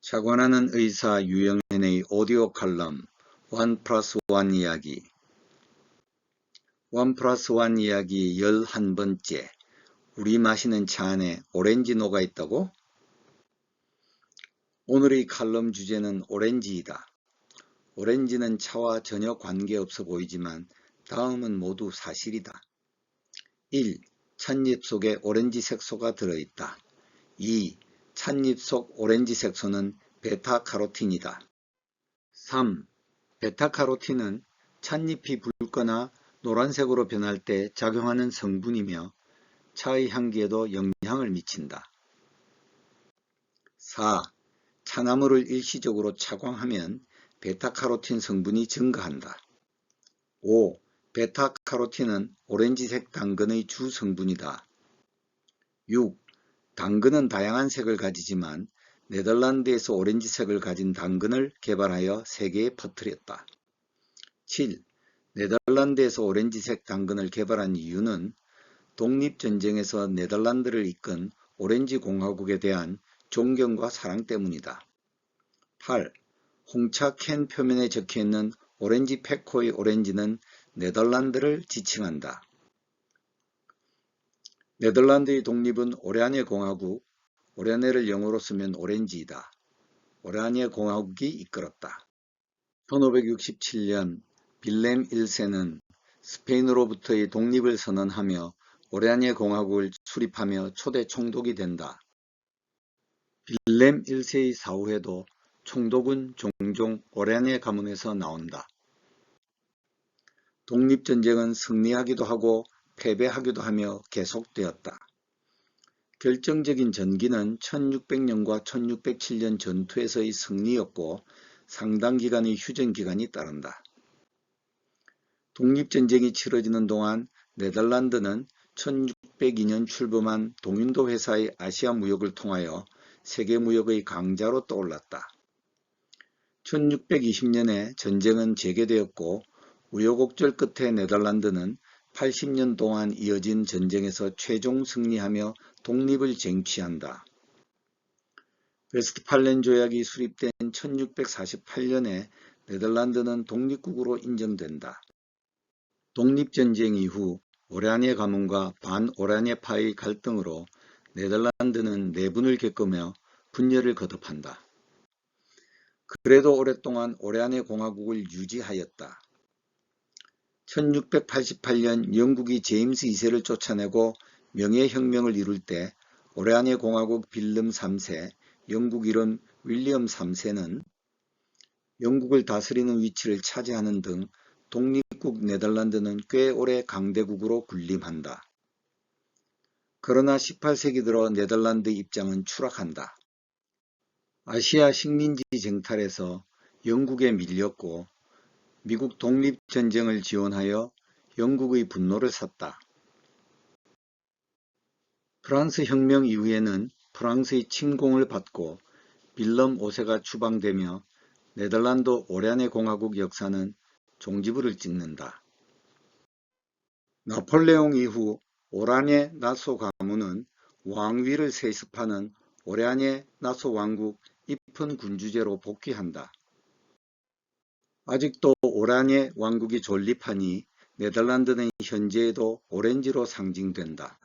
자관하는 의사 유영현의 오디오 칼럼 원 플러스 원 이야기 원 플러스 원 이야기 11번째. 우리 마시는 차 안에 오렌지 녹아 있다고? 오늘의 칼럼 주제는 오렌지이다. 오렌지는 차와 전혀 관계없어 보이지만 다음은 모두 사실이다. 1. 찻잎 속에 오렌지 색소가 들어있다. 2. 찻잎 속 오렌지 색소는 베타카로틴이다. 3. 베타카로틴은 찻잎이 붉거나 노란색으로 변할 때 작용하는 성분이며 차의 향기에도 영향을 미친다. 4. 차나무를 일시적으로 차광하면 베타카로틴 성분이 증가한다. 5. 베타카로틴은 오렌지색 당근의 주 성분이다. 6. 당근은 다양한 색을 가지지만 네덜란드에서 오렌지색을 가진 당근을 개발하여 세계에 퍼뜨렸다. 7. 네덜란드에서 오렌지색 당근을 개발한 이유는 독립전쟁에서 네덜란드를 이끈 오렌지 공화국에 대한 존경과 사랑 때문이다. 8. 홍차 캔 표면에 적혀있는 오렌지 페코의 오렌지는 네덜란드를 지칭한다. 네덜란드의 독립은 오레아네 공화국, 오레아네를 영어로 쓰면 오렌지이다. 오레아네 공화국이 이끌었다. 1567년 빌렘 1세는 스페인으로부터의 독립을 선언하며 오레아네 공화국을 수립하며 초대 총독이 된다. 빌렘 1세의 사후에도 총독은 종종 오레아네 가문에서 나온다. 독립전쟁은 승리하기도 하고 패배하기도 하며 계속되었다. 결정적인 전기는 1600년과 1607년 전투에서의 승리였고 상당 기간의 휴전 기간이 따른다. 독립전쟁이 치러지는 동안 네덜란드는 1602년 출범한 동인도 회사의 아시아 무역을 통하여 세계 무역의 강자로 떠올랐다. 1620년에 전쟁은 재개되었고 우여곡절 끝에 네덜란드는 80년 동안 이어진 전쟁에서 최종 승리하며 독립을 쟁취한다. 웨스트팔렌 조약이 수립된 1648년에 네덜란드는 독립국으로 인정된다. 독립전쟁 이후 오레아네 가문과 반오레아네파의 갈등으로 네덜란드는 내분을 겪으며 분열을 거듭한다. 그래도 오랫동안 오레아네 공화국을 유지하였다. 1688년 영국이 제임스 2세를 쫓아내고 명예혁명을 이룰 때 오레아네 공화국 빌름 3세, 영국 이름 윌리엄 3세는 영국을 다스리는 위치를 차지하는 등 독립국 네덜란드는 꽤 오래 강대국으로 군림한다. 그러나 18세기 들어 네덜란드 입장은 추락한다. 아시아 식민지 쟁탈에서 영국에 밀렸고 미국 독립전쟁을 지원하여 영국의 분노를 샀다. 프랑스 혁명 이후에는 프랑스의 침공을 받고 빌럼 5세가 추방되며 네덜란드 오레아네 공화국 역사는 종지부를 찍는다. 나폴레옹 이후 오라네 나소 가문은 왕위를 세습하는 오레아네 나소 왕국 입헌 군주제로 복귀한다. 아직도 오라네 왕국이 존립하니 네덜란드는 현재에도 오렌지로 상징된다.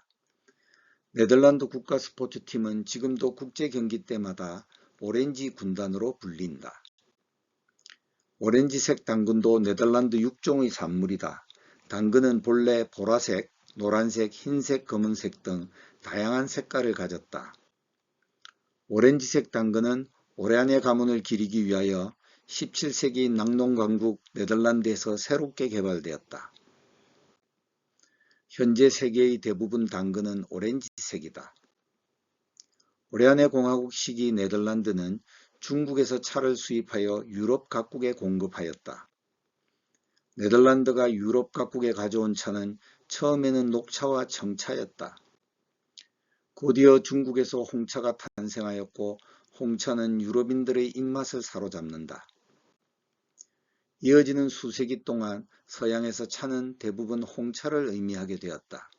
네덜란드 국가 스포츠팀은 지금도 국제 경기 때마다 오렌지 군단으로 불린다. 오렌지색 당근도 네덜란드 육종의 산물이다. 당근은 본래 보라색, 노란색, 흰색, 검은색 등 다양한 색깔을 가졌다. 오렌지색 당근은 오레아네 가문을 기리기 위하여 17세기 낙농강국 네덜란드에서 새롭게 개발되었다. 현재 세계의 대부분 당근은 오렌지색이다. 오레아네 공화국 시기 네덜란드는 중국에서 차를 수입하여 유럽 각국에 공급하였다. 네덜란드가 유럽 각국에 가져온 차는 처음에는 녹차와 청차였다. 곧이어 중국에서 홍차가 탄생하였고 홍차는 유럽인들의 입맛을 사로잡는다. 이어지는 수세기 동안 서양에서 차는 대부분 홍차를 의미하게 되었다.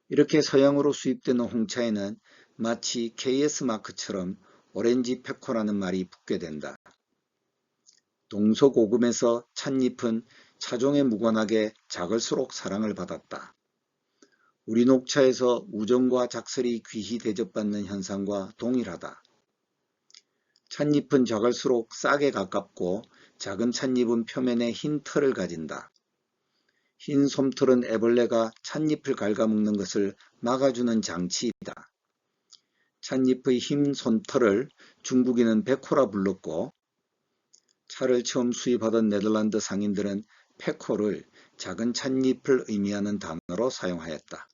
이렇게 서양으로 수입되는 홍차에는 마치 KS 마크처럼 오렌지 페코라는 말이 붙게 된다. 동서고금에서 찻잎은 차종에 무관하게 작을수록 사랑을 받았다. 우리 녹차에서 우정과 작설이 귀히 대접받는 현상과 동일하다. 찻잎은 작을수록 싹에 가깝고 작은 찻잎은 표면에 흰 털을 가진다. 흰 솜털은 애벌레가 찻잎을 갉아먹는 것을 막아주는 장치이다. 찻잎의 흰 솜털을 중국인은 페코라 불렀고 차를 처음 수입하던 네덜란드 상인들은 페코를 작은 찻잎을 의미하는 단어로 사용하였다.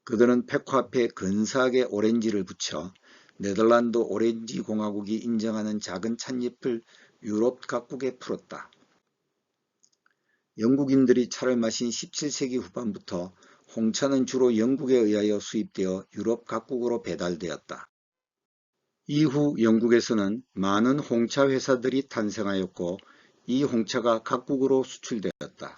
그들은 페코 앞에 근사하게 오렌지를 붙여 네덜란드 오렌지 공화국이 인정하는 작은 찻잎을 유럽 각국에 풀었다. 영국인들이 차를 마신 17세기 후반부터 홍차는 주로 영국에 의하여 수입되어 유럽 각국으로 배달되었다. 이후 영국에서는 많은 홍차 회사들이 탄생하였고 이 홍차가 각국으로 수출되었다.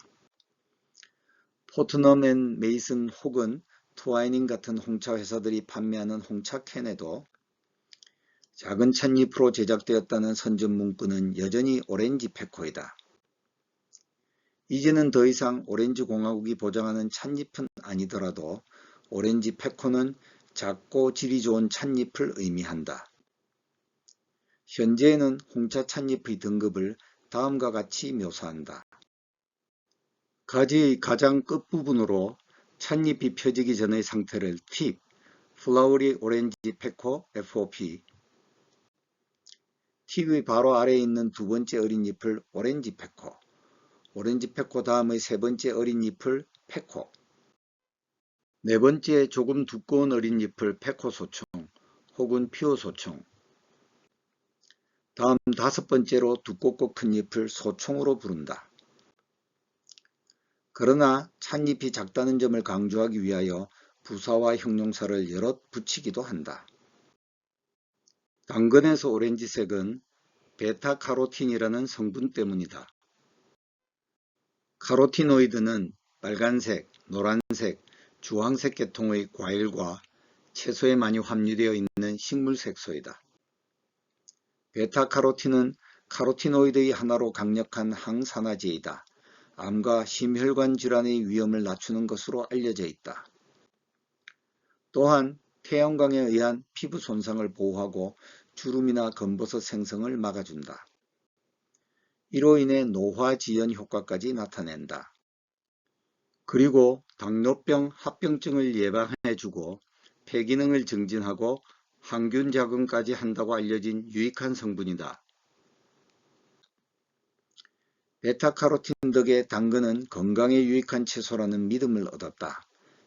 포트넘 앤 메이슨 혹은 트와이닝 같은 홍차 회사들이 판매하는 홍차 캔에도 작은 찻잎으로 제작되었다는 선전 문구는 여전히 오렌지 페코이다. 이제는 더 이상 오렌지 공화국이 보장하는 찻잎은 아니더라도 오렌지 페코는 작고 질이 좋은 찻잎을 의미한다. 현재에는 홍차 찻잎의 등급을 다음과 같이 묘사한다. 가지의 가장 끝부분으로 찻잎이 펴지기 전의 상태를 팁, 플라워리 오렌지 페코 FOP, 팁의 바로 아래에 있는 두 번째 어린 잎을 오렌지 페코, 오렌지 페코 다음의 세 번째 어린 잎을 페코, 네 번째 조금 두꺼운 어린 잎을 페코 소총 혹은 퓨어 소총, 다음 다섯 번째로 두껍고 큰 잎을 소총으로 부른다. 그러나 찻잎이 작다는 점을 강조하기 위하여 부사와 형용사를 여럿 붙이기도 한다. 당근에서 오렌지색은 베타카로틴이라는 성분 때문이다. 카로티노이드는 빨간색, 노란색, 주황색 계통의 과일과 채소에 많이 함유되어 있는 식물 색소이다. 베타카로틴은 카로티노이드의 하나로 강력한 항산화제이다. 암과 심혈관 질환의 위험을 낮추는 것으로 알려져 있다. 또한 태양광에 의한 피부 손상을 보호하고 주름이나 검버섯 생성을 막아준다. 이로 인해 노화지연 효과까지 나타낸다. 그리고 당뇨병, 합병증을 예방해주고 폐기능을 증진하고 항균 작용까지 한다고 알려진 유익한 성분이다. 베타카로틴 덕에 당근은 건강에 유익한 채소라는 믿음을 얻었다.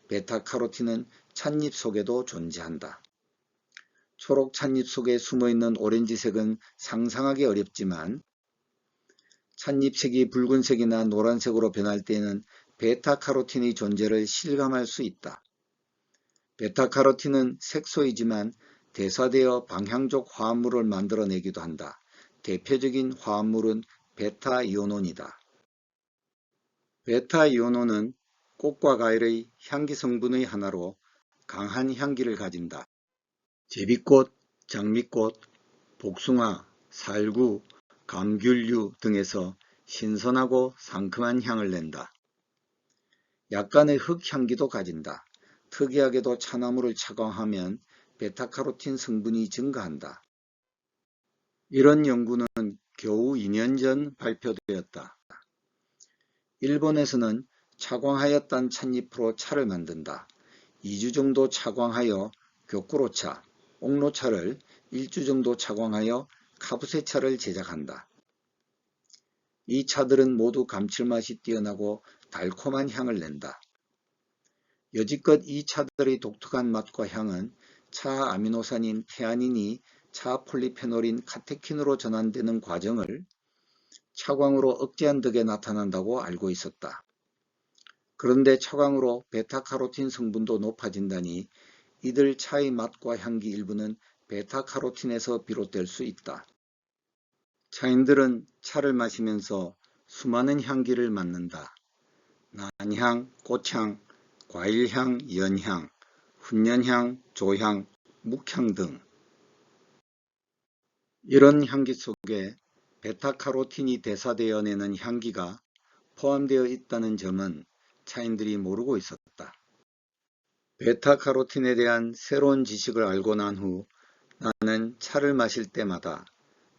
베타카로틴은 찻잎 속에도 존재한다. 초록 찻잎 속에 숨어있는 오렌지색은 상상하기 어렵지만 찻잎색이 붉은색이나 노란색으로 변할 때에는 베타카로틴의 존재를 실감할 수 있다. 베타카로틴은 색소이지만 대사되어 방향족 화합물을 만들어내기도 한다. 대표적인 화합물은 베타이오논이다. 베타이오논은 꽃과 과일의 향기 성분의 하나로 강한 향기를 가진다. 제비꽃, 장미꽃, 복숭아, 살구, 감귤류 등에서 신선하고 상큼한 향을 낸다. 약간의 흙향기도 가진다. 특이하게도 차나무를 차광하면 베타카로틴 성분이 증가한다. 이런 연구는 겨우 2년 전 발표되었다. 일본에서는 차광하였던 찻잎으로 차를 만든다. 2주 정도 차광하여 교쿠로차, 옥로차를 1주 정도 차광하여 카부세차를 제작한다. 이 차들은 모두 감칠맛이 뛰어나고 달콤한 향을 낸다. 여지껏 이 차들의 독특한 맛과 향은 차 아미노산인 테아닌이 차 폴리페놀인 카테킨으로 전환되는 과정을 차광으로 억제한 덕에 나타난다고 알고 있었다. 그런데 차광으로 베타카로틴 성분도 높아진다니 이들 차의 맛과 향기 일부는 베타카로틴에서 비롯될 수 있다. 차인들은 차를 마시면서 수많은 향기를 맡는다. 난향, 꽃향, 과일향, 연향, 훈연향, 조향, 묵향 등 이런 향기 속에 베타카로틴이 대사되어내는 향기가 포함되어 있다는 점은 차인들이 모르고 있었다. 베타카로틴에 대한 새로운 지식을 알고 난 후 나는 차를 마실 때마다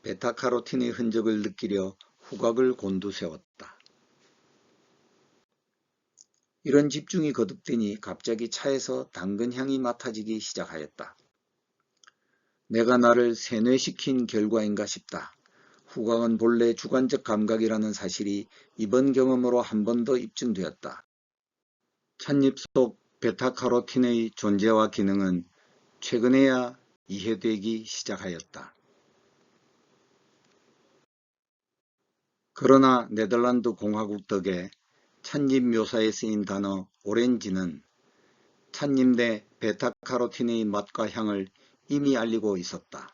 베타카로틴의 흔적을 느끼려 후각을 곤두세웠다. 이런 집중이 거듭되니 갑자기 차에서 당근 향이 맡아지기 시작하였다. 내가 나를 세뇌시킨 결과인가 싶다. 후각은 본래 주관적 감각이라는 사실이 이번 경험으로 한 번 더 입증되었다. 찻잎 속 베타카로틴의 존재와 기능은 최근에야 이해되기 시작하였다. 그러나 네덜란드 공화국 덕에 찻잎 묘사에 쓰인 단어 오렌지는 찻잎 내 베타카로틴의 맛과 향을 이미 알리고 있었다.